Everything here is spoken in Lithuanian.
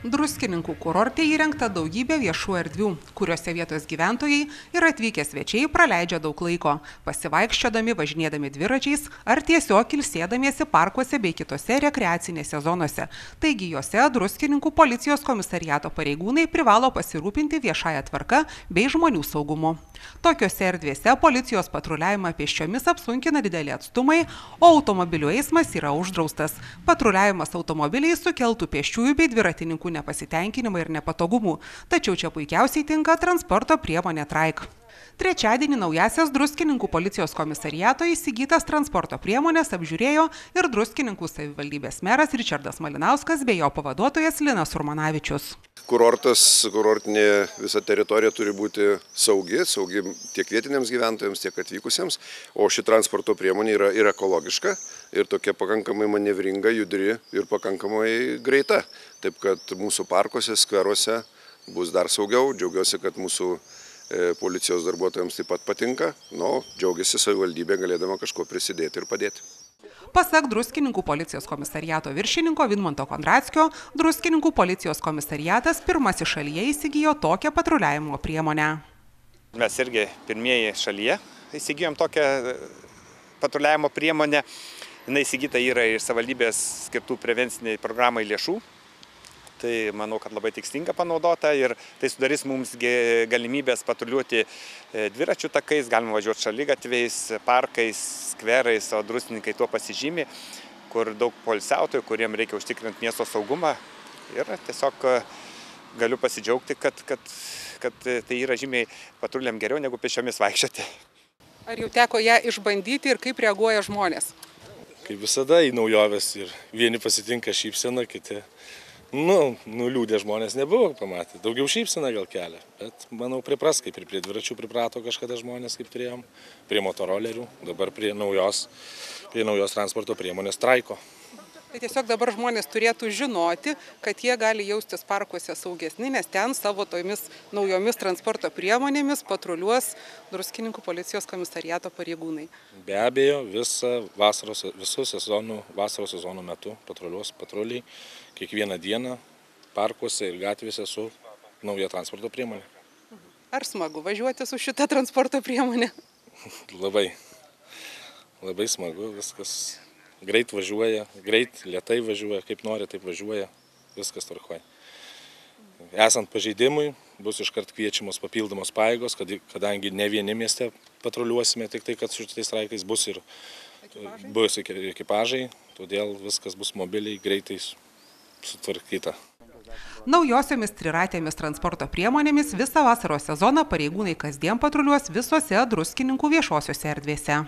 Druskininkų kurorte įrengta daugybė viešų erdvių, kuriuose vietos gyventojai ir atvykę svečiai praleidžia daug laiko, pasivaikščiodami, važinėdami dviračiais ar tiesiog ilsėdamiesi parkuose bei kitose rekreacinėse zonose. Taigi juose Druskininkų policijos komisariato pareigūnai privalo pasirūpinti viešąją tvarką bei žmonių saugumu. Tokiose erdvėse policijos patruliavimą pėsčiomis apsunkina dideli atstumai, o automobilių eismas yra uždraustas. Patruliavimas automobiliais sukeltų pėsčiųjų bei dviratininkų nepasitenkinimą ir nepatogumų, tačiau čia puikiausiai tinka transporto priemonė Traik. Trečiadienį naujasias Druskininkų policijos komisariato įsigytas transporto priemonės apžiūrėjo ir Druskininkų savivaldybės meras Ričardas Malinauskas bei jo pavaduotojas Linas Urmanavičius. Kurortinė visa teritorija turi būti saugi tiek vietiniams gyventojams, tiek atvykusiems, o ši transporto priemonė yra ekologiška ir tokia pakankamai manevringa, judri ir pakankamai greita. Taip kad mūsų parkuose, skveruose bus dar saugiau. Džiaugiuosi, kad mūsų policijos darbuotojams taip pat patinka, džiaugiasi savivaldybė galėdama kažko prisidėti ir padėti. Pasak Druskininkų policijos komisariato viršininko Vidmanto Kondrackio, Druskininkų policijos komisariatas pirmasis šalyje įsigijo tokią patruliavimo priemonę. Mes irgi pirmieji šalyje įsigijom tokią patruliavimo priemonę. Jis įsigyta yra iš savivaldybės skirtų prevenciniai programai lėšų. Tai manau, kad labai tikslinga panaudota ir tai sudarys mums galimybės patruliuoti dviračių takais, galima važiuoti šaligatviais, parkais, skverais, o druskininkai tuo pasižymi, kur daug poilsiautojų, kuriem reikia užtikrinti miesto saugumą. Ir tiesiog galiu pasidžiaugti, kad tai yra žymiai patruliam geriau negu pėsčiomis vaikščioti. Ar jau teko ją išbandyti ir kaip reaguoja žmonės? Kaip visada į naujoves ir vieni pasitinka šypseną, kiti nuliūdė žmonės nebuvo pamatę. Daugiau šypseną gal kelia, bet manau pripras, kaip ir prie dviračių priprato kažkada žmonės, kaip turėjom, prie motorolerių, dabar prie naujos transporto priemonės Traiko. Tai tiesiog dabar žmonės turėtų žinoti, kad jie gali jaustis parkuose saugesni, nes ten savo tomis naujomis transporto priemonėmis patruliuos Druskininkų policijos komisariato pareigūnai. Be abejo, vasaros sezono metu patruliuos patruliai kiekvieną dieną parkuose ir gatvėse su nauja transporto priemonė. Ar smagu važiuoti su šita transporto priemonė? Labai smagu, viskas. Greit važiuoja, lėtai važiuoja, kaip nori, taip važiuoja, viskas tvarkoja. Esant pažeidimui, bus iškart kviečiamos papildomos pajėgos, kadangi ne vieni mieste patruliuosime, tik tai, kad su šitais Traikais bus ekipažai, todėl viskas bus mobiliai, greitai sutvarkyta. Naujosiomis triratėmis transporto priemonėmis visą vasaros sezoną pareigūnai kasdien patruliuos visose Druskininkų viešosiose erdvėse.